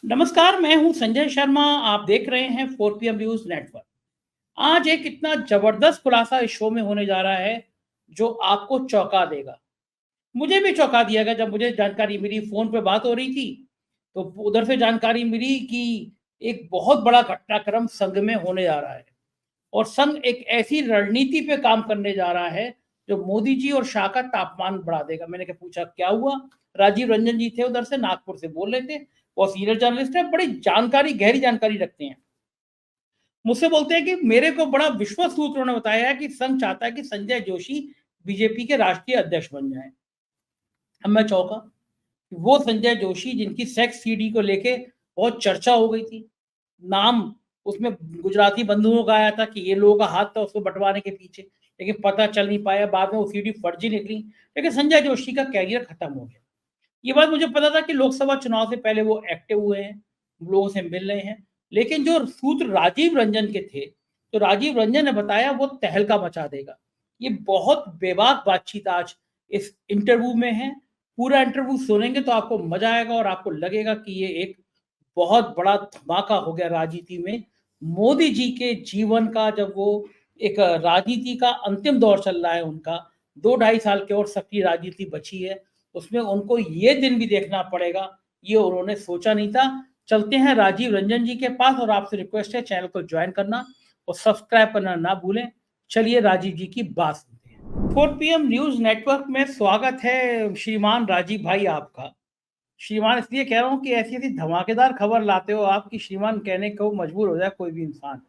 नमस्कार, मैं हूं संजय शर्मा। आप देख रहे हैं 4 PM न्यूज़ नेटवर्क। आज एक इतना ज़बरदस्त खुलासा इस शो में होने जा रहा है, जो आपको चौंका देगा। मुझे भी चौंका दिया गया जब मुझे जानकारी मिली, फ़ोन पे बात हो रही थी, तो उधर से जानकारी मिली कि एक बहुत बड़ा घटनाक्रम संघ में होने जा रहा है और संघ एक ऐसी रणनीति पे काम करने जा रहा है, जो मोदी जी और शाह का तापमान बढ़ा देगा। मैंने क्या पूछा, क्या हुआ? राजीव रंजन जी थे उधर से, नागपुर से बोल रहे थे। वो सीनियर जर्नलिस्ट है, बड़ी जानकारी, गहरी जानकारी रखते हैं। मुझसे बोलते हैं कि मेरे को बड़ा विश्वस्त सूत्रों ने बताया है कि संघ चाहता है कि संजय जोशी बीजेपी के राष्ट्रीय अध्यक्ष बन जाएं। अब मैं चौंका। वो संजय जोशी जिनकी सेक्स सीडी को लेके बहुत चर्चा हो गई थी, नाम उसमें गुजराती बंधुओं का आया था कि ये लोगों का हाथ था उसको बंटवाने के पीछे, लेकिन पता चल नहीं पाया। बाद में वो सीडी फर्जी निकली, लेकिन संजय जोशी का कैरियर खत्म हो गया। ये बात मुझे पता था कि लोकसभा चुनाव से पहले वो एक्टिव हुए हैं, लोगों से मिल रहे हैं, लेकिन जो सूत्र राजीव रंजन के थे, तो राजीव रंजन ने बताया वो तहलका मचा देगा। ये बहुत बेबाक बातचीत आज इस इंटरव्यू में है। पूरा इंटरव्यू सुनेंगे तो आपको मजा आएगा और आपको लगेगा कि ये एक बहुत बड़ा धमाका हो गया राजनीति में। मोदी जी के जीवन का, जब वो एक राजनीति का अंतिम दौर चल रहा है उनका, 2 ढाई साल की और सक्रिय राजनीति बची है, उसमें उनको ये दिन भी देखना पड़ेगा, ये उन्होंने सोचा नहीं था। चलते हैं राजीव रंजन जी के पास और आपसे रिक्वेस्ट है चैनल को ज्वाइन करना और सब्सक्राइब करना ना भूलें। चलिए राजीव जी की बात सुनते हैं। 4 PM न्यूज़ नेटवर्क में स्वागत है श्रीमान राजीव भाई आपका। श्रीमान इसलिए कह रहा हूँ कि ऐसी-ऐसी धमाकेदार खबर लाते हो आप कि श्रीमान कहने को मजबूर हो जाए कोई भी इंसान।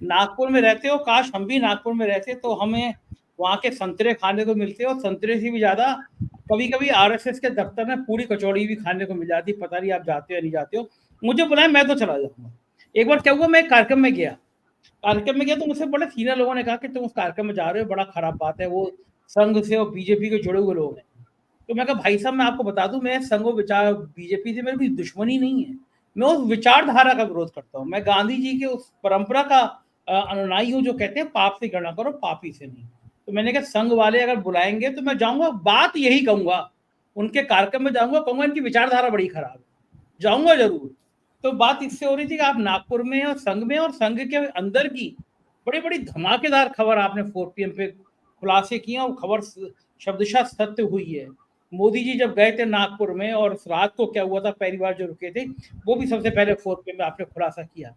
नागपुर में रहते हो, काश हम भी नागपुर में रहते तो हमें वहाँ के संतरे खाने को मिलते और संतरे से भी ज़्यादा कभी-कभी आरएसएस के दफ्तर में पूरी कचौड़ी भी खाने को मिल जाती। पता नहीं आप जाते हो या नहीं जाते हो? मुझे बुलाएँ, मैं तो चला जाऊँगा। एक बार क्या हुआ, मैं एक कार्यक्रम में गया तो मुझसे बड़े सीनियर लोगों ने कहा कि तुम उस कार्यक्रम में जा रहे हो, बड़ा खराब बात है, वो संघ से और बीजेपी के जुड़े हुए लोग हैं। तो मैं कहा भाई साहब, मैं आपको बता दूं, मैं संघ विचार बीजेपी से मेरी कोई दुश्मनी नहीं है। मैं उस विचारधारा का विरोध करता हूँ। मैं गांधी जी के उस परंपरा का अनुयायी हूँ जो कहते हैं पाप से गणना करो, पापी से नहीं। तो मैंने कहा संघ वाले अगर बुलाएंगे तो मैं जाऊंगा, बात यही कहूंगा, उनके कार्यक्रम में जाऊंगा, कहूंगा इनकी विचारधारा बड़ी खराब है, जाऊंगा जरूर। तो बात इससे हो रही थी कि आप नागपुर में और संघ के अंदर की बड़ी बड़ी धमाकेदार खबर आपने 4 PM पे खुलासे किए और खबर शब्दशः सत्य हुई है। मोदी जी जब गए थे नागपुर में और उस रात को क्या हुआ था, पहली बार जो रुके थे, वो भी सबसे पहले 4 PM में आपने खुलासा किया।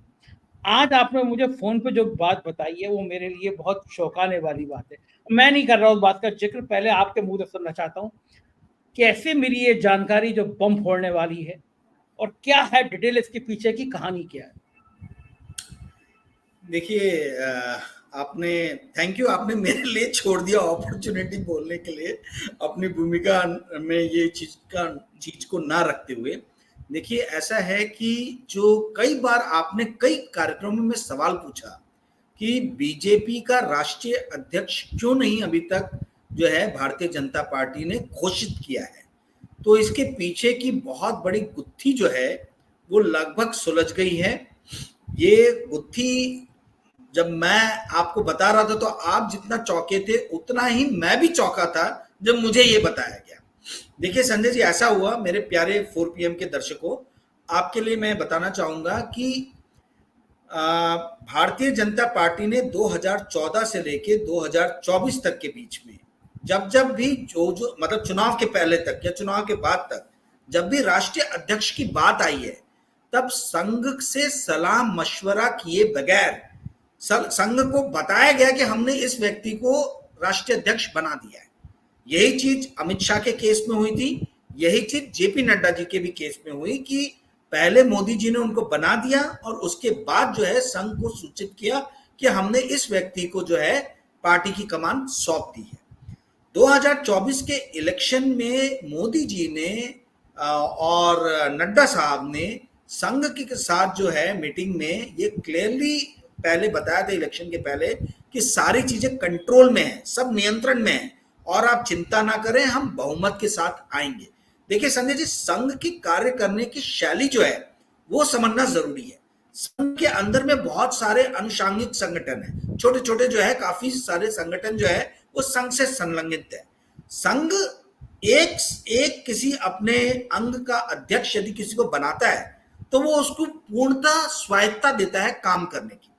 आज आपने मुझे फोन पे जो बात बताई है वो मेरे लिए बहुत चौंकाने वाली बात है। मैं नहीं कर रहा उस बात का जिक्र, पहले आपके मुंह से सुनना चाहता हूँ कैसे मिली ये जानकारी जो बम फोड़ने वाली है और क्या है डिटेल, इसके पीछे की कहानी क्या है? देखिए, आपने थैंक यू, आपने मेरे लिए छोड़ दिया अपॉर्चुनिटी बोलने के लिए अपनी भूमिका में ये चीज को ना रखते हुए। देखिए, ऐसा है कि जो कई बार आपने कई कार्यक्रमों में सवाल पूछा कि बीजेपी का राष्ट्रीय अध्यक्ष क्यों नहीं अभी तक जो है भारतीय जनता पार्टी ने घोषित किया है, तो इसके पीछे की बहुत बड़ी गुत्थी जो है वो लगभग सुलझ गई है। ये गुत्थी जब मैं आपको बता रहा था तो आप जितना चौंके थे उतना ही मैं भी चौंका था जब मुझे ये बताया गया। देखिए संजय जी, ऐसा हुआ मेरे प्यारे 4 PM के दर्शकों, आपके लिए मैं बताना चाहूंगा कि भारतीय जनता पार्टी ने 2014 से लेके 2024 तक के बीच में जब जब भी जो मतलब चुनाव के पहले तक या चुनाव के बाद तक जब भी राष्ट्रीय अध्यक्ष की बात आई है, तब संघ से सलाह मशवरा किए बगैर संघ को बताया गया कि हमने इस व्यक्ति को राष्ट्रीय अध्यक्ष बना दिया है। यही चीज अमित शाह के केस में हुई थी, यही चीज जेपी नड्डा जी के भी केस में हुई कि पहले मोदी जी ने उनको बना दिया और उसके बाद जो है संघ को सूचित किया कि हमने इस व्यक्ति को जो है पार्टी की कमान सौंप दी है। 2024 के इलेक्शन में मोदी जी ने और नड्डा साहब ने संघ के साथ जो है मीटिंग में ये क्लियरली पहले बताया था इलेक्शन के पहले कि सारी चीजें कंट्रोल में है, सब नियंत्रण में है और आप चिंता ना करें, हम बहुमत के साथ आएंगे। देखिए संजय जी, संघ की कार्य करने की शैली जो है वो समझना जरूरी है। संघ के अंदर में बहुत सारे अनुषांगिक संगठन है, छोटे छोटे जो है काफी सारे संगठन जो है वो संघ से संलग्नित है। संघ एक एक किसी अपने अंग का अध्यक्ष यदि किसी को बनाता है तो वो उसको पूर्णतः स्वायत्ता देता है काम करने की।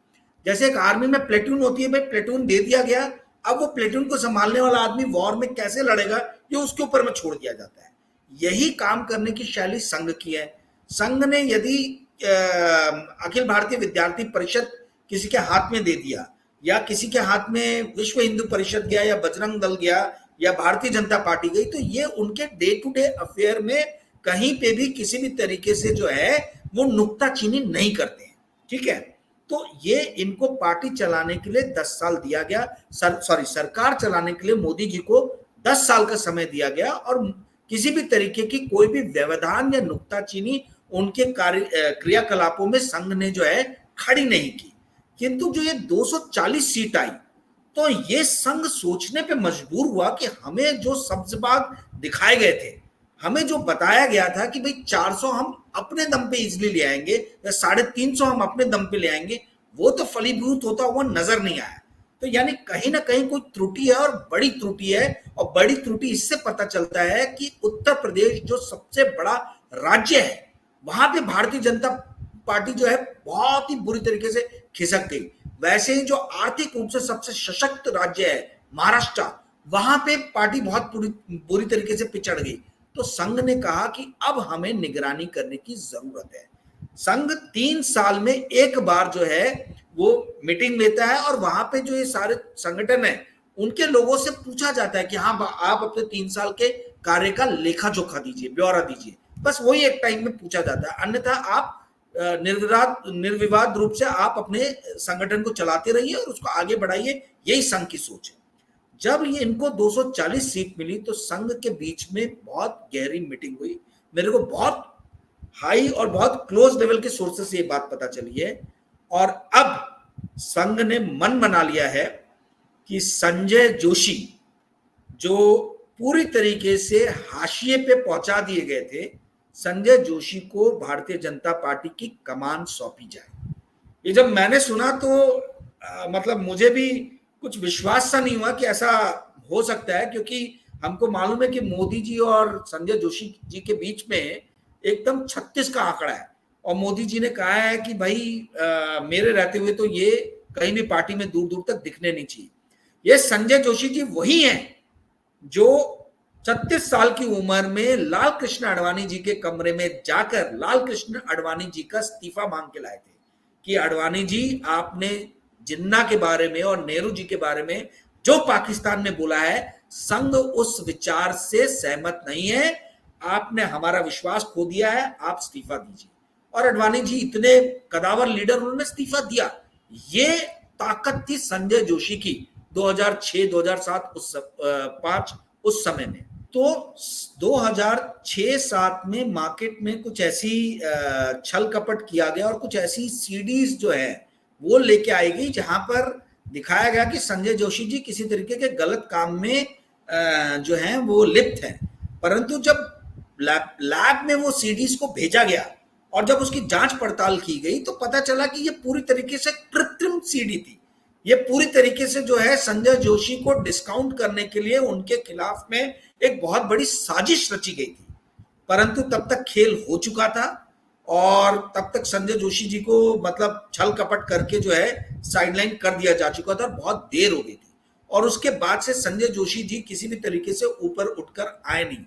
जैसे एक आर्मी में प्लेटून होती है, भाई प्लेटून दे दिया गया, अब वो प्लेटून को संभालने वाला आदमी वॉर में कैसे लड़ेगा ये उसके ऊपर में छोड़ दिया जाता है। यही काम करने की शैली संघ की है। संघ ने यदि अखिल भारतीय विद्यार्थी परिषद किसी के हाथ में दे दिया, या किसी के हाथ में विश्व हिंदू परिषद गया, या बजरंग दल गया, या भारतीय जनता पार्टी गई, तो ये उनके डे टू डे अफेयर में कहीं पे भी किसी भी तरीके से जो है वो नुक्ताचीनी नहीं करते हैं। ठीक है, तो ये इनको पार्टी चलाने के लिए 10 साल दिया गया, सरकार चलाने के लिए मोदी जी को 10 साल का समय दिया गया, और किसी भी तरीके की कोई भी व्यवधान या नुक्ताचीनी उनके क्रियाकलापों में संघ ने जो है खड़ी नहीं की। किंतु जो ये 240 सीट आई, तो ये संघ सोचने पे मजबूर हुआ कि हमें जो सब्जबाग दिखाए गए थे, हमें जो बताया गया था कि भाई 400 हम अपने दम पे इजिली ले आएंगे या 350 हम अपने दम पे ले आएंगे, वो तो फलीभूत होता हुआ नजर नहीं आया। तो यानी कहीं ना कहीं कोई त्रुटि है, और बड़ी त्रुटि है। और बड़ी त्रुटि इससे पता चलता है कि उत्तर प्रदेश जो सबसे बड़ा राज्य है, वहां पे भारतीय जनता पार्टी जो है बहुत ही बुरी तरीके से खिसक गई। वैसे ही जो आर्थिक रूप से सबसे सशक्त राज्य है महाराष्ट्र, वहां पे पार्टी बहुत बुरी तरीके से पिछड़ गई। तो संघ ने कहा कि अब हमें निगरानी करने की जरूरत है। संघ 3 साल में एक बार जो है वो मीटिंग लेता है, और वहां पे जो ये सारे संगठन है उनके लोगों से पूछा जाता है कि हाँ आप अपने 3 साल के कार्य का लेखा जोखा दीजिए, ब्यौरा दीजिए। बस वही एक टाइम में पूछा जाता है, अन्यथा आप निर्विवाद रूप से आप अपने संगठन को चलाते रहिए और उसको आगे बढ़ाइए। यही संघ की सोच है। जब ये इनको 240 सीट मिली, तो संघ के बीच में बहुत गहरी मीटिंग हुई। मेरे को बहुत हाई और बहुत क्लोज लेवल के सोर्सेस से ये बात पता चली है, और अब संघ ने मन बना लिया है कि संजय जोशी, जो पूरी तरीके से हाशिए पे पहुंचा दिए गए थे, संजय जोशी को भारतीय जनता पार्टी की कमान सौंपी जाए। ये जब मैंने सुना तो मतलब मुझे भी कुछ विश्वास सा नहीं हुआ कि ऐसा हो सकता है, क्योंकि हमको मालूम है कि मोदी जी और संजय जोशी जी के बीच में एकदम 36 का आंकड़ा है, और मोदी जी ने कहा है कि भाई मेरे रहते हुए तो ये कहीं भी पार्टी में दूर दूर तक दिखने नहीं चाहिए। ये संजय जोशी जी वही हैं जो 36 साल की उम्र में लाल कृष्ण आडवाणी जी के कमरे में जाकर लाल कृष्ण आडवाणी जी का इस्तीफा मांग के लाए थे कि आडवाणी जी, आपने जिन्ना के बारे में और नेहरू जी के बारे में जो पाकिस्तान में बोला है, संघ उस विचार से सहमत नहीं है, आपने हमारा विश्वास खो दिया है, आप इस्तीफा दीजिए। और आडवाणी जी इतने कदावर लीडर, उन्होंने इस्तीफा दिया। ये ताकत थी संजय जोशी की 2006, 2007, 5 उस समय में। तो 2006-7 में मार्केट में कुछ ऐसी छल कपट किया गया, और कुछ ऐसी सीडीज जो है वो लेके आई गई जहां पर दिखाया गया कि संजय जोशी जी किसी तरीके के गलत काम में जो है वो लिप्त है। परंतु जब लैब में वो सीडीज को भेजा गया और जब उसकी जांच पड़ताल की गई, तो पता चला कि ये पूरी तरीके से कृत्रिम सीडी थी। ये पूरी तरीके से जो है संजय जोशी को डिस्काउंट करने के लिए उनके खिलाफ में एक बहुत बड़ी साजिश रची गई थी। परंतु तब तक खेल हो चुका था, और तब तक संजय जोशी जी को मतलब छल कपट करके जो है साइडलाइन कर दिया जा चुका था, और बहुत देर हो गई थी। और उसके बाद से संजय जोशी जी किसी भी तरीके से ऊपर उठकर आए नहीं।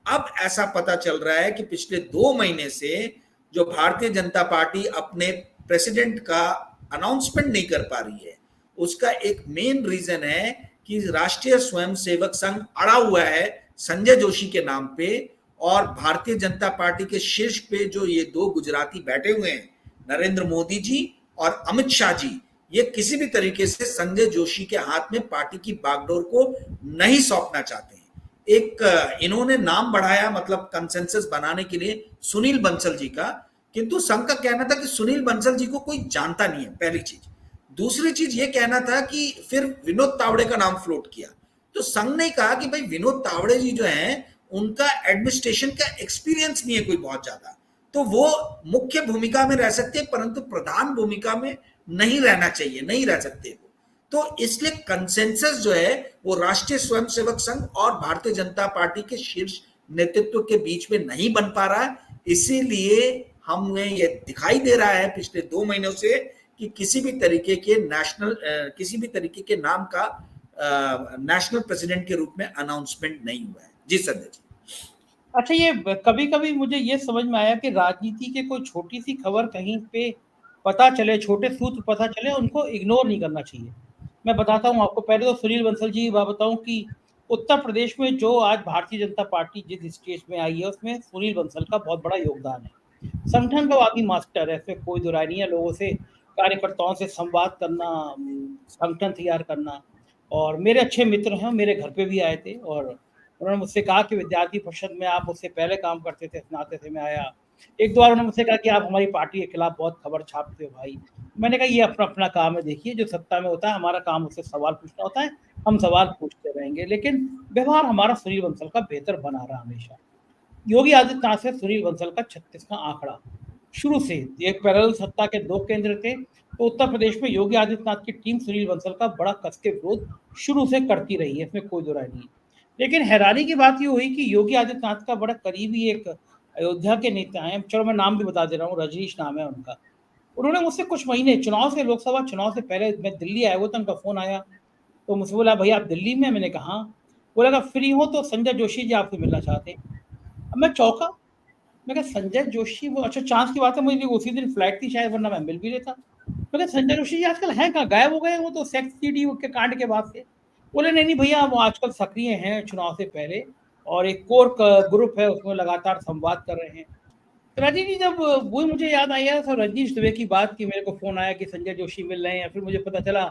अब ऐसा पता चल रहा है कि पिछले 2 महीने से जो भारतीय जनता पार्टी अपने प्रेसिडेंट का अनाउंसमेंट नहीं कर पा रही है, उसका एक मेन रीजन है कि राष्ट्रीय स्वयंसेवक संघ अड़ा हुआ है संजय जोशी के नाम पे, और भारतीय जनता पार्टी के शीर्ष पे जो ये 2 गुजराती बैठे हुए हैं, नरेंद्र मोदी जी और अमित शाह जी, ये किसी भी तरीके से संजय जोशी के हाथ में पार्टी की बागडोर को नहीं सौंपना चाहते हैं। एक इन्होंने नाम बढ़ाया मतलब कंसेंसस बनाने के लिए सुनील बंसल जी का, किंतु संघ का कहना था कि सुनील बंसल जी को कोई जानता नहीं है, पहली चीज। दूसरी चीज ये कहना था कि फिर विनोद तावड़े का नाम फ्लोट किया। तो संघ ने कहा कि भाई विनोद तावड़े जी जो हैं, उनका एडमिनिस्ट्रेशन का एक्सपीरियंस नहीं है कोई बहुत ज्यादा, तो वो मुख्य भूमिका में रह सकते हैं, परंतु प्रधान भूमिका में नहीं रहना चाहिए, नहीं रह सकते वो। तो इसलिए कंसेंसस जो है वो राष्ट्रीय स्वयंसेवक संघ और भारतीय जनता पार्टी के शीर्ष नेतृत्व के बीच में नहीं बन पा रहा है। इसीलिए हमें ये दिखाई दे रहा है पिछले 2 महीनों से कि किसी भी तरीके के नाम का नेशनल प्रेसिडेंट के रूप में अनाउंसमेंट नहीं हुआ है। जी संजय जी। अच्छा, ये कभी-कभी मुझे ये समझ में आया कि राजनीति के कोई छोटी-सी खबर कहीं पे पता चले, छोटे सूत्र पता चले, उनको इग्नोर नहीं करना चाहिए। मैं बताता हूँ आपको, पहले तो सुनील बंसल जी की बात बताऊँ कि उत्तर प्रदेश में जो आज भारतीय जनता पार्टी जिस स्टेज में आई है, उसमें सुनील बंसल का बहुत बड़ा योगदान है। संगठनवादी मास्टर है, इसमें कोई दो राय नहीं है। लोगों से, कार्यकर्ताओं से संवाद करना, संगठन तैयार करना, और मेरे अच्छे मित्र हैं, मेरे घर पे भी आए थे और उन्होंने मुझसे कहा कि विद्यार्थी परिषद में आप मुझसे पहले काम करते थे, स्नातक से मैं आया। एक दो बार उन्होंने मुझसे कहा कि आप हमारी पार्टी के खिलाफ बहुत खबर छापते हो भाई। मैंने कहा ये अपना-अपना काम है, देखिए जो सत्ता में होता है, हमारा काम उससे सवाल पूछना होता है, हम सवाल पूछते रहेंगे, लेकिन व्यवहार हमारा सुनील बंसल का बेहतर बना रहा हमेशा। योगी आदित्यनाथ से सुनील बंसल का 36वां आंकड़ा शुरू से, एक पैरेलल सत्ता के 2 केंद्र थे, तो उत्तर प्रदेश में योगी आदित्यनाथ की टीम सुनील बंसल का बड़ा कस के विरोध शुरू से करती रही है, इसमें कोई दो राय नहीं। लेकिन हैरानी की बात ये हुई कि योगी आदित्यनाथ का बड़ा करीबी एक अयोध्या के नेता हैं, चलो मैं नाम भी बता दे रहा हूँ, रजनीश नाम है उनका। उन्होंने मुझसे कुछ महीने लोकसभा चुनाव से पहले, मैं दिल्ली आया हुआ था, उनका फ़ोन आया, तो मुझसे बोला, "भैया आप दिल्ली में हैं?" मैंने कहा, "हाँ।" बोला, "अगर फ्री हो तो संजय जोशी जी आपसे मिलना चाहते हैं।" अब मैं चौंका, मैं कहा संजय जोशी, वो अच्छा चाँस की बात है, मुझे उसी दिन फ्लाइट थी शायद, वरना मैं मिल भी लेता। मैं कहा संजय जोशी जी आजकल हैं कहाँ? गायब हो गए हैं, वो तो सेक्स सीडी के कांड के बाद से। बोले, "नहीं, नहीं भैया, वो आजकल सक्रिय हैं चुनाव से पहले, और एक कोर क ग्रुप है, उसमें लगातार संवाद कर रहे हैं।" तो राजीव जी, जब वो मुझे याद आया तो रजनीश दुबे की बात की, मेरे को फ़ोन आया कि संजय जोशी मिल रहे हैं, फिर मुझे पता चला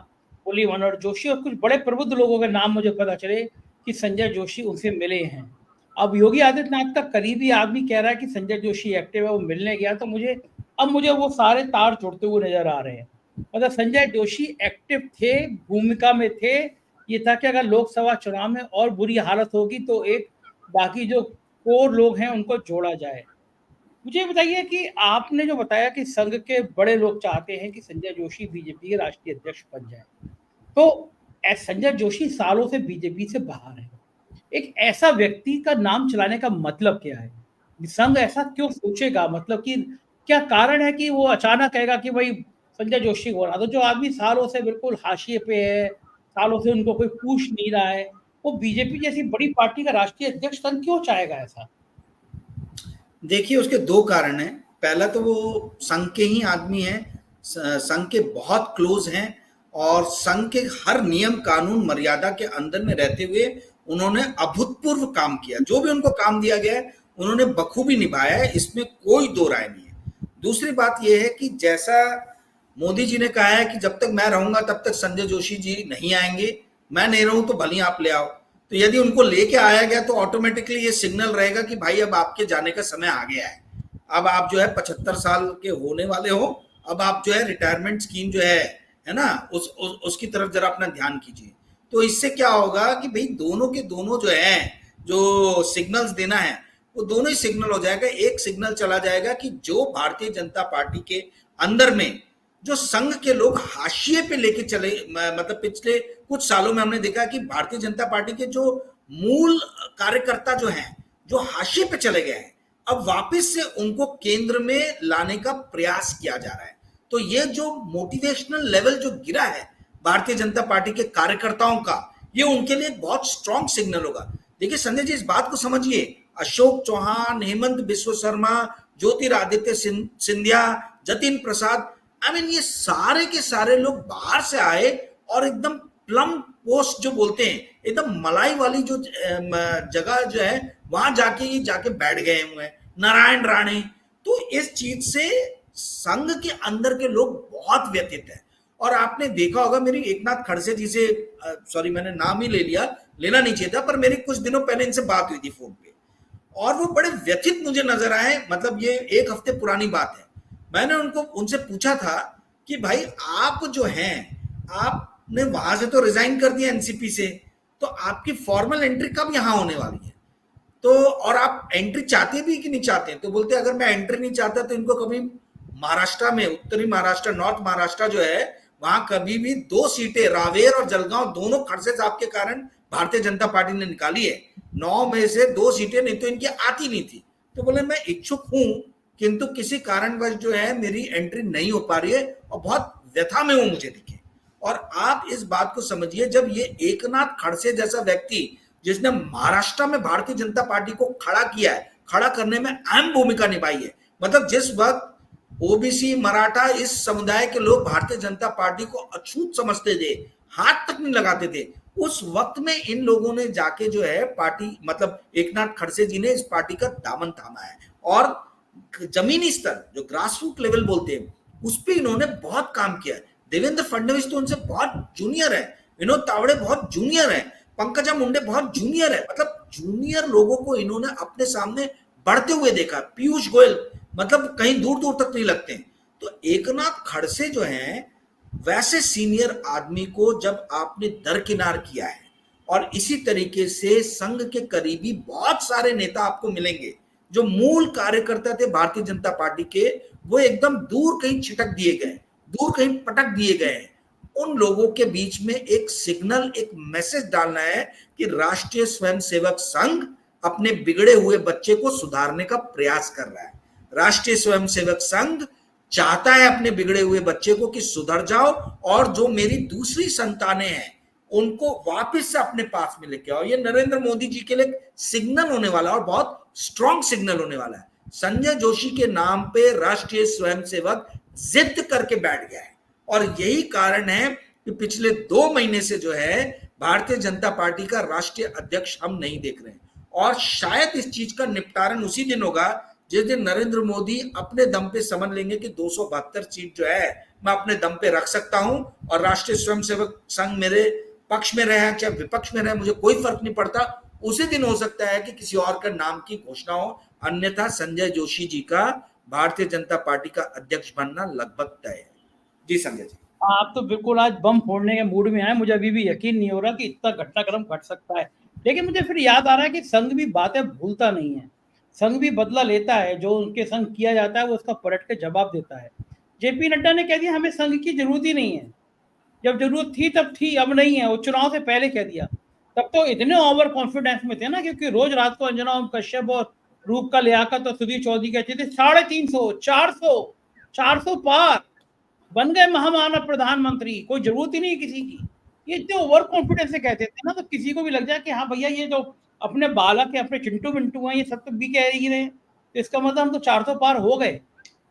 मुरली मनोहर जोशी और कुछ बड़े प्रबुद्ध लोगों के नाम मुझे पता चले कि संजय जोशी उनसे मिले हैं। अब योगी आदित्यनाथ का करीबी आदमी कह रहा है कि संजय जोशी एक्टिव है, वो मिलने गया, तो मुझे वो सारे तार जुड़ते हुए नज़र आ रहे हैं। मतलब संजय जोशी एक्टिव थे, भूमिका में थे, ये था कि अगर लोकसभा चुनाव में और बुरी हालत होगी तो एक बाकी जो कोर लोग हैं उनको जोड़ा जाए। मुझे बताइए कि आपने जो बताया कि संघ के बड़े लोग चाहते हैं कि संजय जोशी बीजेपी के राष्ट्रीय अध्यक्ष बन जाए, तो संजय जोशी सालों से बीजेपी से बाहर है। एक ऐसा व्यक्ति का नाम चलाने का मतलब क्या है? संघ ऐसा क्यों सोचेगा? मतलब कि क्या कारण है कि वो अचानक कहेगा कि भाई संजय जोशी को हटा दो, जो आदमी सालों से बिल्कुल हाशिए पे है, सालों से उनको कोई पूछ नहीं रहा है, वो बीजेपी जैसी बड़ी पार्टी का राष्ट्रीय अध्यक्ष संघ क्यों चाहेगा ऐसा? देखिए उसके 2 कारण हैं। पहला तो वो संघ के ही आदमी हैं, संघ के बहुत क्लोज हैं और संघ के हर नियम कानून मर्यादा के अंदर में रहते हुए उन्होंने अभूतपूर्व काम किया। जो भी उनको काम दिया गया है उन्होंने बखूबी निभाया है, इसमें कोई दो राय नहीं है। दूसरी बात यह है कि जैसा मोदी जी ने कहा है कि जब तक मैं रहूंगा तब तक संजय जोशी जी नहीं आएंगे, मैं नहीं रहूं तो भले आप ले आओ। तो यदि उनको लेके आया गया तो ऑटोमेटिकली ये सिग्नल रहेगा कि भाई अब आपके जाने का समय आ गया है, अब आप जो है 75 साल के होने वाले हो, अब आप जो है रिटायरमेंट स्कीम जो है ना, उसकी तरफ जरा अपना ध्यान कीजिए। तो इससे क्या होगा कि भाई दोनों के दोनों जो है, जो सिग्नल्स देना है वो दोनों ही सिग्नल हो जाएगा। एक सिग्नल चला जाएगा कि जो भारतीय जनता पार्टी के अंदर में जो संघ के लोग हाशिए पे लेके चले, मतलब पिछले कुछ सालों में हमने देखा कि भारतीय जनता पार्टी के जो मूल कार्यकर्ता जो हैं, जो हाशिए पे चले गए हैं, अब वापस से उनको केंद्र में लाने का प्रयास किया जा रहा है। तो ये जो मोटिवेशनल लेवल जो गिरा है भारतीय जनता पार्टी के कार्यकर्ताओं का, ये उनके लिए एक बहुत स्ट्रॉन्ग सिग्नल होगा। देखिए संजय जी, इस बात को समझिए, अशोक चौहान, हेमंत बिस्व शर्मा, ज्योतिरादित्य सिंधिया, जतिन प्रसाद, ये सारे के सारे लोग बाहर से आए और एकदम प्लम पोस्ट जो बोलते हैं, एकदम मलाई वाली जो जगह जो है वहां जाके बैठ गए हुए हैं, नारायण राणे। तो इस चीज से संघ के अंदर के लोग बहुत व्यथित हैं। और आपने देखा होगा, मेरी एकनाथ खड़से जी से, सॉरी मैंने नाम ही ले लिया, लेना नहीं चाहिए था, पर मेरी कुछ दिनों पहले इनसे बात हुई थी फोन पे और वो बड़े व्यथित मुझे नजर आए। मतलब ये 1 हफ्ते पुरानी बात है। मैंने उनसे पूछा था कि भाई आप जो हैं, आपने वहां से तो रिजाइन कर दिया एनसीपी से, तो आपकी फॉर्मल एंट्री कब यहां होने वाली है? तो और आप एंट्री चाहते भी कि नहीं चाहते? तो बोलते अगर मैं एंट्री नहीं चाहता तो इनको कभी महाराष्ट्र में, उत्तरी महाराष्ट्र, नॉर्थ महाराष्ट्र जो है, वहां कभी भी 2 सीटें रावेर और जलगांव दोनों खड़से साहब के कारण भारतीय जनता पार्टी ने निकाली है। 9 में से 2 सीटें नहीं तो इनकी आती नहीं थी। तो बोले मैं इच्छुक हूं किंतु किसी कारणवश जो है मेरी एंट्री नहीं हो पा रही है और बहुत व्यथा में वो मुझे दिखे। और आप इस बात को समझिए, जब ये एकनाथ खड़से जैसा व्यक्ति जिसने महाराष्ट्र में भारतीय जनता पार्टी को खड़ा किया है, खड़ा करने में अहम भूमिका निभाई है, मतलब जिस वक्त ओबीसी मराठा इस समुदाय के लोग भारतीय जनता पार्टी को अछूत समझते थे, हाथ तक नहीं लगाते थे, उस वक्त में इन लोगों ने जाके जो है पार्टी, मतलब एकनाथ खड़से जी ने इस पार्टी का दामन थामा है और जमीनी स्तर जो ग्रास रूट लेवल बोलते हैं उस पर इन्होंने बहुत काम किया है। देवेंद्र फडणवीस तो उनसे बहुत जूनियर है, विनोद तावड़े बहुत जूनियर है, पंकजा मुंडे बहुत जूनियर है, मतलब जूनियर लोगों को इन्होंने अपने सामने बढ़ते हुए देखा। पीयूष गोयल मतलब कहीं दूर दूर तक नहीं लगते हैं। तो एकनाथ खड़से जो हैं वैसे सीनियर आदमी को जब आपने दरकिनार किया है, और इसी तरीके से संघ के करीबी बहुत सारे नेता आपको मिलेंगे जो मूल कार्यकर्ता थे भारतीय जनता पार्टी के, वो एकदम दूर कहीं छिटक दिए गए, दूर कहीं पटक दिए गए। उन लोगों के बीच में एक सिग्नल, एक मैसेज डालना है कि राष्ट्रीय स्वयंसेवक संघ अपने बिगड़े हुए बच्चे को सुधारने का प्रयास कर रहा है। राष्ट्रीय स्वयंसेवक संघ चाहता है अपने बिगड़े हुए बच्चे को कि सुधर जाओ और जो मेरी दूसरी संतानें हैं उनको वापस से अपने पास में लेके आओ। ये नरेंद्र मोदी जी के लिए सिग्नल होने वाला है और बहुत स्ट्रॉन्ग सिग्नल होने वाला है। संजय जोशी के नाम पे राष्ट्रीय स्वयंसेवक जिद करके बैठ गया है और यही कारण है कि पिछले 2 महीने से जो है भारतीय जनता पार्टी का राष्ट्रीय अध्यक्ष हम नहीं देख रहे हैं। और शायद इस चीज का निपटारण उसी दिन होगा जिस दिन नरेंद्र मोदी अपने दम पे समझ लेंगे कि 272 सीट जो है मैं अपने दम पे रख सकता हूं और राष्ट्रीय स्वयंसेवक संघ मेरे पक्ष में रहे चाहे विपक्ष में रहे, मुझे कोई फर्क नहीं पड़ता। उसी दिन हो सकता है कि किसी और के नाम की घोषणा हो, अन्यथा संजय जोशी जी का भारतीय जनता पार्टी का अध्यक्ष बनना लगभग तय है। जी संजय जी। आप तो बिल्कुल आज बम फोड़ने के मूड में आए, मुझे अभी भी यकीन नहीं हो रहा कि इतना घटनाक्रम घट सकता है। लेकिन मुझे फिर याद आ रहा है कि संघ भी बातें भूलता नहीं है, संघ भी बदला लेता है, जो उनके संघ किया जाता है वो उसका पलट के जवाब देता है। जेपी नड्डा ने कह दिया हमें संघ की जरूरत ही नहीं है, जब जरूरत थी तब थी, अब नहीं है, वो चुनाव से पहले कह दिया। तब तो इतने ओवर कॉन्फिडेंस में थे ना, क्योंकि रोज रात को अंजना ओम कश्यप और रूप का लियाकत और सुधीर चौधरी कहते थे 350, 400 पार, बन गए महामानव प्रधानमंत्री, कोई जरूरत ही नहीं किसी की। ये इतने ओवर कॉन्फिडेंस से कहते थे ना, तो किसी को भी लग जाए कि हाँ भैया ये जो अपने बालक है, अपने चिंटू मिंटू हैं, ये सब तो भी कह रही रहे, तो इसका मतलब हम तो 400 पार हो गए।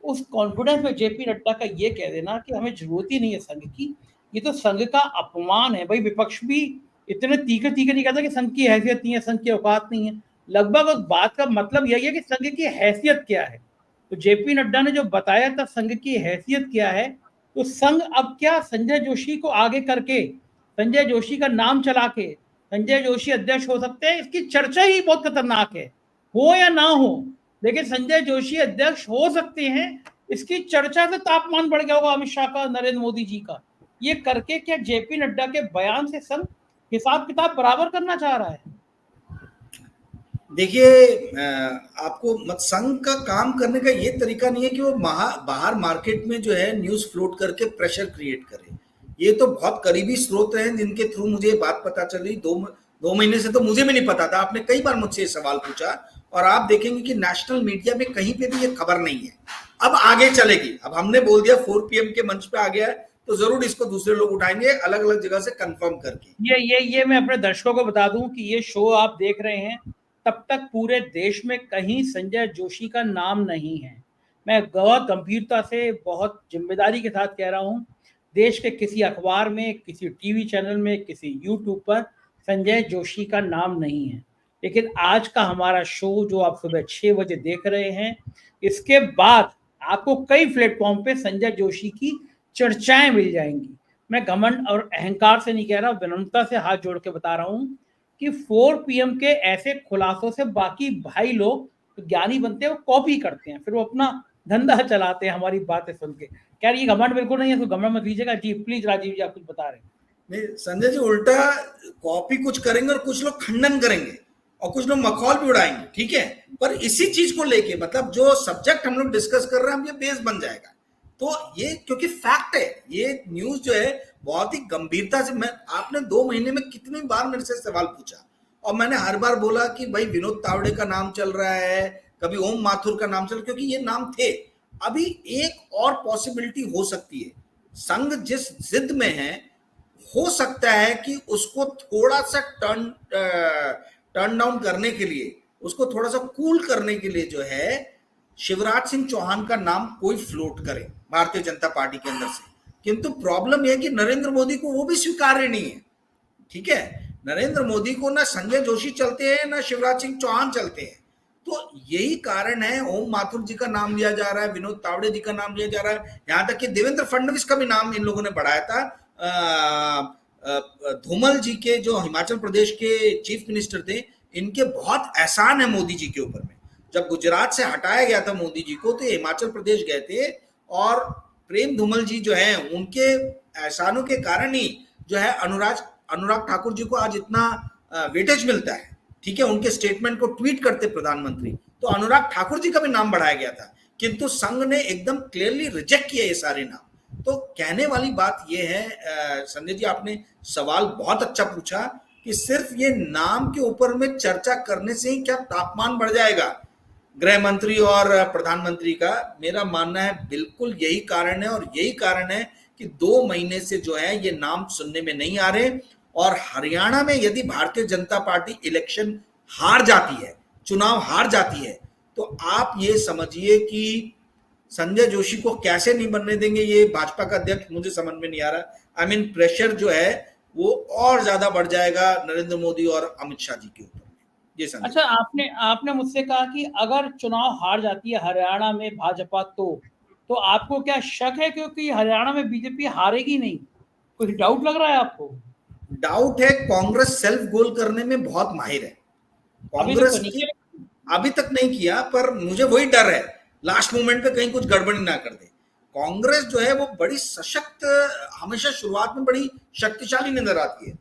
उस कॉन्फिडेंस में जेपी नड्डा का ये कह देना कि हमें जरूरत ही नहीं है संघ की, ये तो संघ का अपमान है। भाई विपक्ष भी इतने तीखे तीखे नहीं कहता कि संघ की हैसियत नहीं है, संघ की औकात नहीं है। लगभग उस बात का मतलब यही है कि संघ की हैसियत क्या है। तो जेपी नड्डा ने जो बताया था संघ की हैसियत क्या है, तो संघ अब क्या संजय जोशी को आगे करके, संजय जोशी का नाम चला के संजय जोशी अध्यक्ष हो सकते हैं, इसकी चर्चा ही बहुत खतरनाक है। हो या ना हो, लेकिन संजय जोशी अध्यक्ष हो सकते हैं, इसकी चर्चा से तापमान बढ़ गया होगा अमित शाह का, नरेंद्र मोदी जी का। ये करके क्या जेपी नड्डा के बयान से संघ हिसाब किताब बराबर करना चाह रहा है? देखिए आपको मत संघ का काम करने का ये तरीका नहीं है कि वो बाहर मार्केट में जो है न्यूज फ्लोट करके प्रेशर क्रिएट करे। ये तो बहुत करीबी स्रोत हैं जिनके थ्रू मुझे ये बात पता चल रही। दो महीने से तो मुझे भी नहीं पता था, आपने कई बार मुझसे ये सवाल पूछा और आप देखेंगे कि नेशनल मीडिया में कहीं पे भी ये खबर नहीं है। अब आगे चलेगी, अब हमने बोल दिया 4 PM के मंच पे आ गया है तो जरूर इसको दूसरे लोग उठाएंगे अलग अलग जगह से कंफर्म करके। ये मैं अपने दर्शकों को बता दूं कि ये शो आप देख रहे हैं, तब तक पूरे देश में कहीं संजय जोशी का नाम नहीं है। मैं बहुत गंभीरता से, बहुत जिम्मेदारी के साथ कह रहा हूं, देश के किसी अखबार में, किसी टीवी चैनल में, किसी यूट्यूब पर संजय जोशी का नाम नहीं है। लेकिन आज का हमारा शो जो आप सुबह 6 बजे देख रहे हैं, इसके बाद आपको कई प्लेटफॉर्म पे संजय जोशी की चर्चाएं मिल जाएंगी। मैं घमंड और अहंकार से नहीं कह रहा, विनम्रता से हाथ जोड़ के बता रहा हूं कि 4 PM के ऐसे खुलासों से बाकी भाई लोग तो ज्ञानी बनते हैं, वो कॉपी करते हैं, फिर वो अपना धंधा चलाते हैं हमारी बातें सुन के। क्या ये घमंड बिल्कुल नहीं है, तो घमंड मत लीजिएगा। जी प्लीज राजीव जी, आप कुछ बता रहे हैं। नहीं संजय जी, उल्टा कॉपी कुछ करेंगे और कुछ लोग खंडन करेंगे और कुछ लोग मखौल भी उड़ाएंगे, ठीक है। पर इसी चीज को लेके, मतलब जो सब्जेक्ट हम लोग डिस्कस कर रहे हैं, हम ये बेस बन जाएगा। तो ये क्योंकि फैक्ट है, ये न्यूज जो है बहुत ही गंभीरता से, मैं आपने 2 महीने में कितनी बार मेरे से सवाल पूछा और मैंने हर बार बोला कि भाई विनोद तावड़े का नाम चल रहा है, कभी ओम माथुर का नाम चल, क्योंकि ये नाम थे। अभी एक और पॉसिबिलिटी हो सकती है, संघ जिस जिद में है, हो सकता है कि उसको थोड़ा सा टर्न डाउन करने के लिए, उसको थोड़ा सा कूल करने के लिए जो है शिवराज सिंह चौहान का नाम कोई फ्लोट करे भारतीय जनता पार्टी के अंदर से। किंतु प्रॉब्लम यह कि नरेंद्र मोदी को वो भी स्वीकार्य नहीं है। ठीक है, नरेंद्र मोदी को ना संजय जोशी चलते हैं ना शिवराज सिंह चौहान चलते हैं। तो यही कारण है, ओम माथुर जी का नाम लिया जा रहा है, विनोद तावड़े जी का नाम लिया जा रहा है, यहां तक कि देवेंद्र फडणवीस का भी नाम इन लोगों ने बढ़ाया था। धूमल जी के जो हिमाचल प्रदेश के चीफ मिनिस्टर थे, इनके बहुत एहसान है मोदी जी के ऊपर में। जब गुजरात से हटाया गया था मोदी जी को, तो हिमाचल प्रदेश गए थे, और प्रेम धूमल जी जो है, उनके एहसानों के कारण ही जो है अनुराग ठाकुर जी को आज इतना वेटेज मिलता है। ठीक है, उनके स्टेटमेंट को ट्वीट करते प्रधानमंत्री, तो अनुराग ठाकुर जी का भी नाम बढ़ाया गया था, किंतु संघ ने एकदम क्लियरली रिजेक्ट किया ये सारे नाम। तो कहने वाली बात ये है, संजय जी आपने सवाल बहुत अच्छा पूछा कि सिर्फ ये नाम के ऊपर में चर्चा करने से ही क्या तापमान बढ़ जाएगा गृह मंत्री और प्रधानमंत्री का? मेरा मानना है बिल्कुल यही कारण है, और यही कारण है कि 2 महीने से जो है ये नाम सुनने में नहीं आ रहे। और हरियाणा में यदि भारतीय जनता पार्टी इलेक्शन हार जाती है, चुनाव हार जाती है, तो आप ये समझिए कि संजय जोशी को कैसे नहीं बनने देंगे ये भाजपा का अध्यक्ष, मुझे समझ में नहीं आ रहा। प्रेशर जो है वो और ज्यादा बढ़ जाएगा नरेंद्र मोदी और अमित शाह जी के ऊपर। जी संजय। अच्छा, आपने मुझसे कहा कि अगर चुनाव हार जाती है हरियाणा में भाजपा, तो आपको क्या शक है क्योंकि हरियाणा में बीजेपी हारेगी नहीं? कुछ डाउट लग रहा है आपको? डाउट है, कांग्रेस सेल्फ गोल करने में बहुत माहिर है। कांग्रेस अभी तक नहीं किया, पर मुझे वही डर है लास्ट मोमेंट पे कहीं कुछ गड़बड़ी ना कर दे। कांग्रेस जो है वो बड़ी सशक्त, हमेशा शुरुआत में बड़ी शक्तिशाली नजर आती है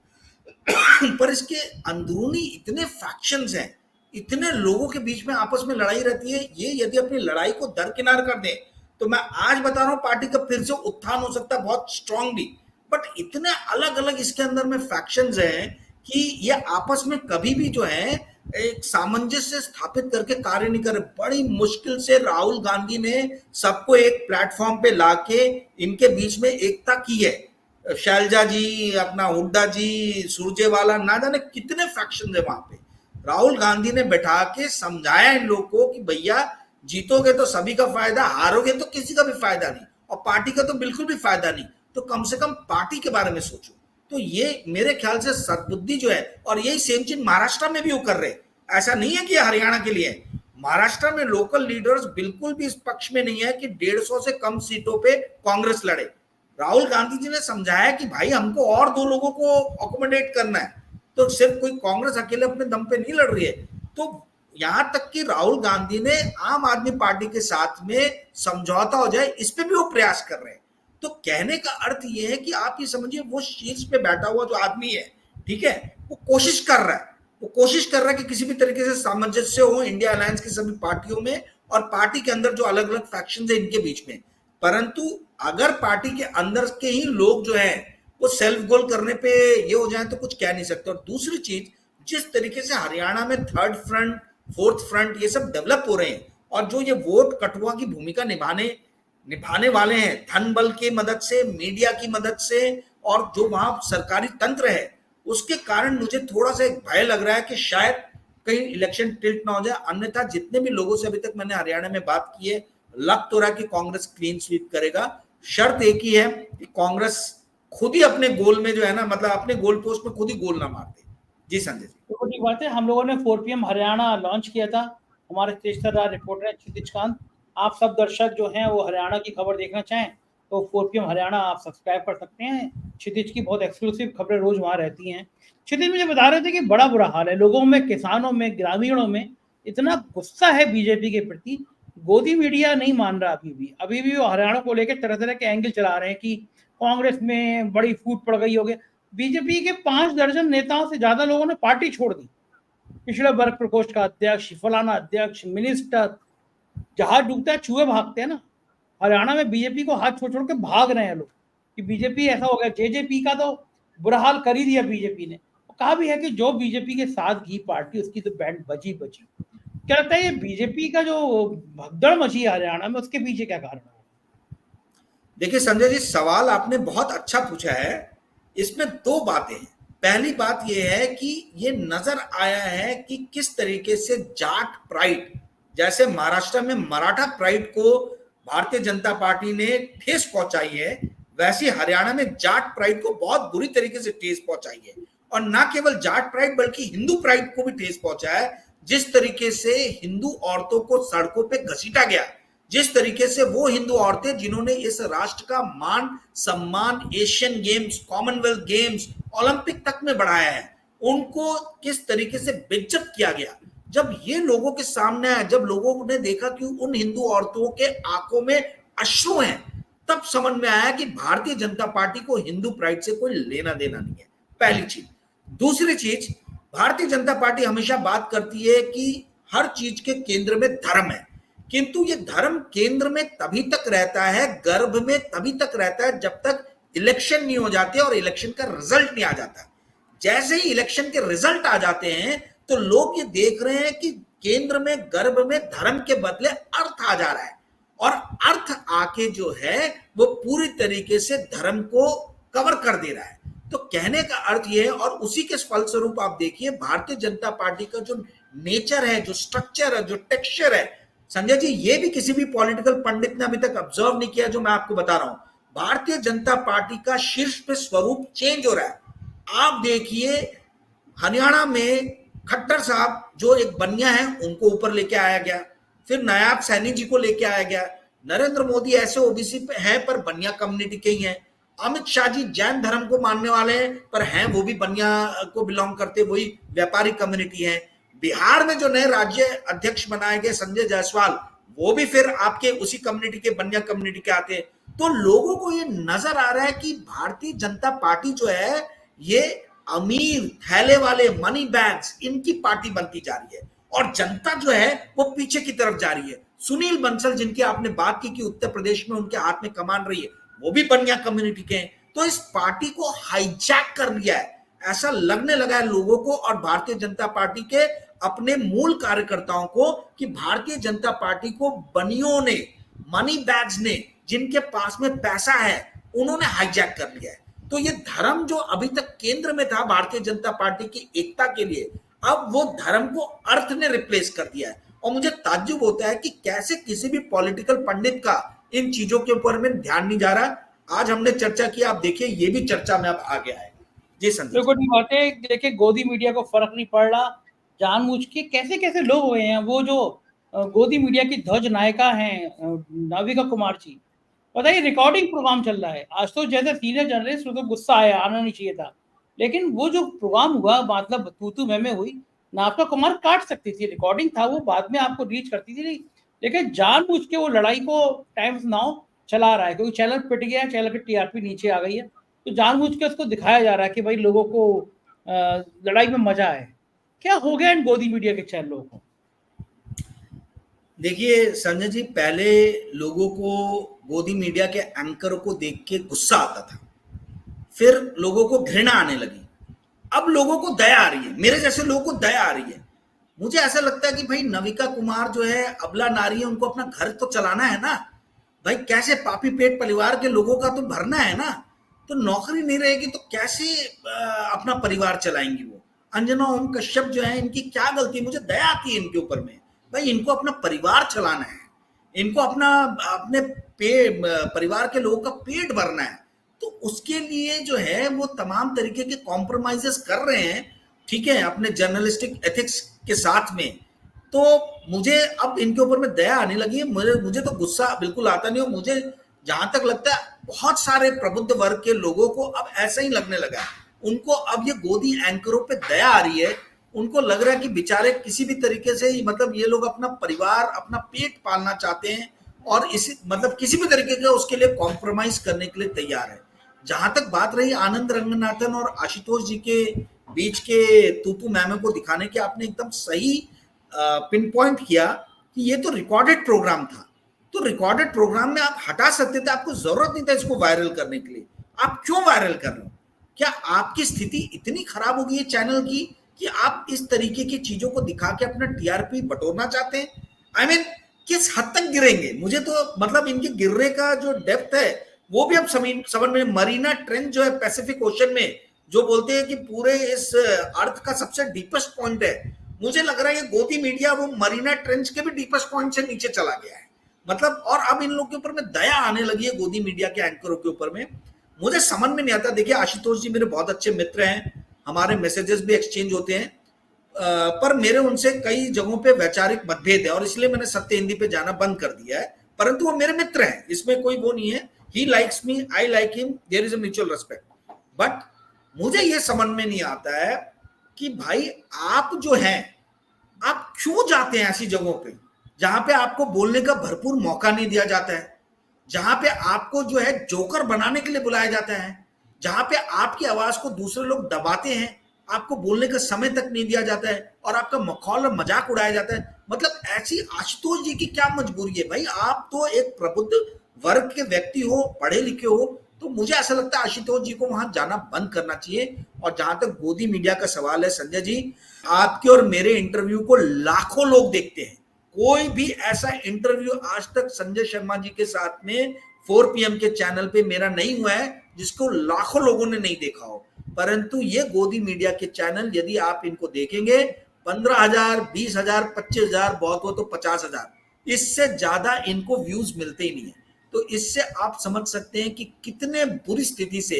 पर इसके अंदरूनी इतने फैक्शंस हैं, इतने लोगों के बीच में आपस में लड़ाई रहती है। ये यदि अपनी लड़ाई को दरकिनार कर दे, तो मैं आज बता रहा हूं पार्टी का फिर से उत्थान हो सकता है बहुत स्ट्रांगली। बट इतने अलग अलग इसके अंदर में फैक्शंस हैं कि ये आपस में कभी भी जो है एक सामंजस्य स्थापित करके कार्य नहीं कर रहे। बड़ी मुश्किल से राहुल गांधी ने सबको एक प्लेटफॉर्म पे लाके इनके बीच में एकता की है। शैलजा जी, अपना हुड्डा जी, सुरजेवाला, ना जाने कितने फैक्शन है वहां पे। राहुल गांधी ने बैठा के समझाया इन लोगों को कि भैया जीतोगे तो सभी का फायदा, हारोगे तो किसी का भी फायदा नहीं, और पार्टी का तो बिल्कुल भी फायदा नहीं, तो कम से कम पार्टी के बारे में सोचो। तो ये मेरे ख्याल से सद्बुद्धि जो है, और यही सेम चीज महाराष्ट्र में भी वो कर रहे हैं। ऐसा नहीं है कि हरियाणा के लिए, महाराष्ट्र में लोकल लीडर्स बिल्कुल भी इस पक्ष में नहीं है कि 150 से कम सीटों पे कांग्रेस लड़े। राहुल गांधी जी ने समझाया कि भाई हमको और 2 लोगों को अकोमोडेट करना है, तो सिर्फ कोई कांग्रेस अकेले अपने दम पे नहीं लड़ रही है। तो यहां तक कि राहुल गांधी ने आम आदमी पार्टी के साथ में समझौता हो जाए, इस पे भी वो प्रयास कर रहे हैं। तो कहने का अर्थ ये है कि आप ये समझिए, वो शीर्ष पे बैठा हुआ जो आदमी है, ठीक है, वो कोशिश कर रहा है कि किसी भी तरीके से सामंजस्य हो इंडिया अलायंस की सभी पार्टियों में, और पार्टी के अंदर जो अलग अलग फैक्शन है इनके बीच में। परंतु अगर पार्टी के अंदर के ही लोग जो है वो सेल्फ गोल करने पे ये हो जाए तो कुछ कह नहीं सकते। और दूसरी चीज, जिस तरीके से हरियाणा में 3rd फ्रंट, 4th फ्रंट ये सब डेवलप हो रहे हैं, और जो ये वोट कटुआ की भूमिका निभाने वाले हैं धन बल की मदद से, मीडिया की मदद से, और जो वहां सरकारी तंत्र है उसके कारण मुझे थोड़ा सा एक भय लग रहा है कि शायद कहीं इलेक्शन टिल्ट ना हो जाए। अन्यथा जितने भी लोगों से अभी तक मैंने हरियाणा में बात की है, लग तो रहा है कि कांग्रेस क्लीन स्वीप करेगा। शर्त एक ही है कि कांग्रेस खुद ही अपने गोल में जो है ना, मतलब अपने गोल पोस्ट में खुद ही गोल ना मारते। जी संजय जी। तो ठीक बात है। हम लोगों ने 4 PM हरियाणा लॉन्च किया था, हमारे तेजतर्रा रिपोर्टर है क्षितिज कांत। आप सब दर्शक जो हैं वो हरियाणा की खबर देखना चाहें तो 4 PM हरियाणा आप सब्सक्राइब कर सकते हैं। क्षितिज की बहुत एक्सक्लूसिव खबरें रोज वहाँ रहती हैं। क्षितिज मुझे बता रहे थे कि बड़ा बुरा हाल है लोगों में, किसानों में, ग्रामीणों में इतना गुस्सा है बीजेपी के प्रति। गोदी मीडिया नहीं मान रहा अभी भी वो हरियाणा को लेकर तरह तरह के एंगल चला रहे हैं कि कांग्रेस में बड़ी फूट पड़ गई होगी। बीजेपी के 5 दर्जन नेताओं से ज्यादा लोगों ने पार्टी छोड़ दी। पिछड़े वर्ग प्रकोष्ठ का अध्यक्ष, फलाना अध्यक्ष, मिनिस्टर। जहाज डूबता है चूहे भागते हैं ना। हरियाणा में बीजेपी को हाथ छोड़ छोड़ के भाग रहे हैं लोग कि बीजेपी ऐसा हो गया। जेजेपी का तो बुरा हाल कर ही दिया बीजेपी ने। कहा भी है कि जो बीजेपी के साथ घी पार्टी उसकी तो बैंड बजी। क्या लगता है ये बीजेपी का जो भगदड़ मची है हरियाणा में, उसके पीछे क्या कारण है? देखिए संजय जी, सवाल आपने बहुत अच्छा पूछा है। इसमें दो बातें हैं। पहली बात यह है कि ये नजर आया है कि किस तरीके से जाट प्राइड, जैसे महाराष्ट्र में मराठा प्राइड को भारतीय जनता पार्टी ने ठेस पहुंचाई है, वैसे हरियाणा में जाट प्राइड को बहुत बुरी तरीके से ठेस पहुंचाई है। और ना केवल जाट प्राइड बल्कि हिंदू प्राइड को भी ठेस पहुंचा है। जिस तरीके से हिंदू औरतों को सड़कों पे घसीटा गया, जिस तरीके से वो हिंदू औरतें जिन्होंने इस राष्ट्र का मान सम्मान Asian games, Commonwealth games, Olympic तक में बढ़ाया है, उनको किस तरीके से बेइज्जत किया गया, जब ये लोगों के सामने आया, जब लोगों ने देखा कि उन हिंदू औरतों के आंखों में अश्रु हैं, तब समझ में आया कि भारतीय जनता पार्टी को हिंदू प्राइड से कोई लेना देना नहीं है। पहली चीज। दूसरी चीज, भारतीय जनता पार्टी हमेशा बात करती है कि हर चीज के केंद्र में धर्म है, किंतु ये धर्म केंद्र में तभी तक रहता है, गर्भ में तभी तक रहता है जब तक इलेक्शन नहीं हो जाते और इलेक्शन का रिजल्ट नहीं आ जाता। जैसे ही इलेक्शन के रिजल्ट आ जाते हैं तो लोग ये देख रहे हैं कि केंद्र में गर्भ में धर्म के बदले अर्थ आ जा रहा है, और अर्थ आके जो है वो पूरी तरीके से धर्म को कवर कर दे रहा है। तो कहने का अर्थ यह है, और उसी के फलस्वरूप आप देखिए भारतीय जनता पार्टी का जो नेचर है, जो स्ट्रक्चर है, जो टेक्सचर है, संजय जी ये भी किसी भी पॉलिटिकल पंडित ने अभी तक ऑब्जर्व नहीं किया जो मैं आपको बता रहा हूं। भारतीय जनता पार्टी का शीर्ष पे स्वरूप चेंज हो रहा है। आप देखिए हरियाणा में खट्टर साहब जो एक बनिया है उनको ऊपर लेके आया गया, फिर नायाब सैनी जी को लेके आया गया। नरेंद्र मोदी ऐसे ओबीसी पे है पर बनिया कम्युनिटी के ही हैं। अमित शाह जी जैन धर्म को मानने वाले हैं पर हैं वो भी बनिया को बिलोंग करते, वही व्यापारी कम्युनिटी है। बिहार में जो नए राज्य अध्यक्ष बनाए गए संजय जायसवाल, वो भी फिर आपके उसी कम्युनिटी के, बनिया कम्युनिटी के आते हैं। तो लोगों को ये नजर आ रहा है कि भारतीय जनता पार्टी जो है ये अमीर थैले वाले मनी बैग्स इनकी पार्टी बनती जा रही है, और जनता जो है वो पीछे की तरफ जा रही है। सुनील बंसल जिनकी आपने बात की कि उत्तर प्रदेश में उनके हाथ में कमान रही है, वो भी बनिया कम्युनिटी के हैं। तो इस पार्टी को हाईजैक कर लिया है, ऐसा लगने लगा है लोगों को और भारतीय जनता पार्टी के अपने मूल कार्यकर्ताओं को कि भारतीय जनता पार्टी को बनियों ने, मनी बैग्स ने, जिनके पास में पैसा है, उन्होंने हाईजैक कर लिया है। तो ये धर्म जो अभी तक केंद्र में था भारतीय जनता पार्टी की एकता के लिए, अब वो धर्म को अर्थ ने रिप्लेस कर दिया है। और मुझे ताज्जुब होता है कि कैसे किसी भी पॉलिटिकल पंडित का इन चीजों के ऊपर में ध्यान नहीं जा रहा। आज हमने चर्चा की, आप देखिए ये भी चर्चा में अब आगे आएगा। जी संदीप। बिल्कुल ठीक बात है। देखिए गोदी मीडिया को फर्क नहीं पड़ रहा, जानबूझ के कैसे कैसे लोग हुए हैं। वो जो गोदी मीडिया की ध्वज नायिका हैं नाविका कुमार जी, बताइए रिकॉर्डिंग प्रोग्राम चल रहा है। आज तो जैसे सीनियर जर्नलिस्ट तो गुस्सा आया, आना नहीं चाहिए था, लेकिन वो जो प्रोग्राम हुआ मतलब तू मैं हुई, नाविका कुमार काट सकती थी, रिकॉर्डिंग था वो बाद में आपको रीच करती थी, लेकिन जानबूझ के वो लड़ाई को टाइम्स नाउ चला रहा है क्योंकि चैनल पिट गया, चैनल की टीआरपी नीचे आ गई है, तो जानबूझ के उसको दिखाया जा रहा है कि भाई लोगों को लड़ाई में मजा है। क्या हो गया इन गोदी मीडिया के चैनलों को? देखिए संजय जी, पहले लोगों को गोदी मीडिया के एंकरों को देख के गुस्सा आता था, फिर लोगों को घृणा आने लगी, अब लोगों को दया आ रही है, मेरे जैसे लोगों को दया आ रही है। मुझे ऐसा लगता है कि भाई नविका कुमार जो है अबला नारी है, उनको अपना घर तो चलाना है ना भाई, कैसे पापी पेट परिवार के लोगों का तो भरना है ना, तो नौकरी नहीं रहेगी तो कैसे अपना परिवार चलाएंगी वो। अंजना ओम कश्यप जो है, इनकी क्या गलती, मुझे दया आती है इनके ऊपर में। भाई इनको अपना परिवार चलाना है, इनको अपने परिवार के लोगों का पेट भरना है, तो उसके लिए जो है वो तमाम तरीके के कॉम्प्रोमाइजेस कर रहे हैं, ठीक है, अपने जर्नलिस्टिक एथिक्स के साथ में। तो मुझे अब इनके ऊपर में दया आने लगी है। मुझे तो गुस्सा बिल्कुल आता नहीं, और मुझे जहां तक लगता है बहुत सारे प्रबुद्ध वर्ग के लोगों को अब ऐसा ही लगने लगा है। उनको अब ये गोदी एंकरों पे दया आ रही है, उनको लग रहा है कि बेचारे किसी भी तरीके से ही, मतलब ये लोग अपना परिवार, अपना पेट पालना चाहते हैं, और इसी मतलब किसी भी तरीके का उसके लिए कॉम्प्रोमाइज करने के लिए तैयार है। जहां तक बात रही आनंद रंगनाथन और आशुतोष जी के बीच के तूतू मैमे को दिखाने की, आपने एकदम सही पिन पॉइंट किया कि ये तो रिकॉर्डेड प्रोग्राम था, तो रिकॉर्डेड प्रोग्राम में आप हटा सकते थे, आपको जरूरत नहीं था इसको वायरल करने के लिए। आप क्यों वायरल कर रहे हो? क्या आपकी स्थिति इतनी खराब हो गई है चैनल की कि आप इस तरीके की चीजों को दिखा के अपना टीआरपी बटोरना चाहते हैं? आई मीन किस हद तक गिरेंगे? मुझे तो मतलब इनके गिरने का जो डेप्थ है वो भी अब समझ में। मरीना ट्रेंच जो है पैसिफिक ओशन में, जो बोलते हैं कि पूरे इस अर्थ का सबसे डीपेस्ट पॉइंट है, मुझे लग रहा है ये गोदी मीडिया वो मरीना ट्रेंच के भी डीपेस्ट पॉइंट से नीचे चला गया है। मतलब और अब इन लोगों के ऊपर में दया आने लगी है गोदी मीडिया के एंकरों के ऊपर में। मुझे समझ में नहीं आता। देखिए आशुतोष जी मेरे बहुत अच्छे मित्र हैं, हमारे मैसेजेस भी एक्सचेंज होते हैं, पर मेरे उनसे कई जगहों पे वैचारिक मतभेद है और इसलिए मैंने सत्य हिंदी पे जाना बंद कर दिया है। परंतु वो मेरे मित्र हैं, इसमें कोई वो नहीं है। He likes me, I like him, there is a mutual respect. But मुझे ये समझ में नहीं आता है कि भाई आप जो हैं, आप क्यों जाते हैं ऐसी जगहों पे जहां पे आपको बोलने का भरपूर मौका नहीं दिया जाता है, जहां पे आपको जो है जोकर बनाने के लिए बुलाया जाता है, जहां पे आपकी आवाज को दूसरे लोग दबाते हैं, आपको बोलने का समय तक नहीं दिया जाता है और आपका मखौल और मजाक उड़ाया जाता है। मतलब ऐसी आशुतोष जी की क्या मजबूरी है भाई? आप तो एक प्रबुद्ध वर्ग के व्यक्ति हो, पढ़े लिखे हो, तो मुझे ऐसा लगता है आशुतोष जी को वहां जाना बंद करना चाहिए। और जहां तक गोदी मीडिया का सवाल है संजय जी, आपके और मेरे इंटरव्यू को लाखों लोग देखते हैं। कोई भी ऐसा इंटरव्यू आज तक संजय शर्मा जी के साथ में 4 PM के चैनल पे मेरा नहीं हुआ है जिसको लाखों लोगों ने नहीं देखा हो। परंतु ये गोदी मीडिया के चैनल यदि आप इनको देखेंगे, 15,000, 20,000, 25,000, बहुत हो तो 50,000, इससे ज्यादा इनको व्यूज मिलते ही नहीं है। तो इससे आप समझ सकते हैं कि कितने बुरी स्थिति से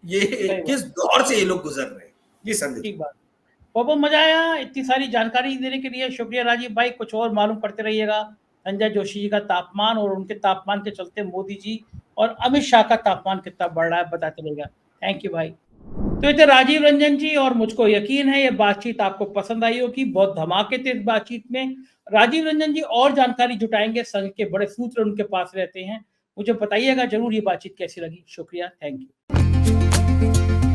ये, किस दौर से ये लोग गुजर रहे हैं। जी संजय। ठीक बात। बहुत मजा आया, इतनी सारी जानकारी देने के लिए शुक्रिया राजीव भाई। कुछ और मालूम करते रहिएगा। संजय जोशी जी का तापमान और उनके तापमान के चलते मोदी जी और अमित शाह का तापमान कितना बढ़ रहा है बताते रहिएगा। थैंक यू भाई। तो ये थे राजीव रंजन जी और मुझको यकीन है ये बातचीत आपको पसंद आई होगी। बहुत धमाके थे इस बातचीत में। राजीव रंजन जी और जानकारी जुटाएंगे, संघ के बड़े सूत्र उनके पास रहते हैं। मुझे बताइएगा जरूर ये बातचीत कैसी लगी। शुक्रिया, थैंक यू।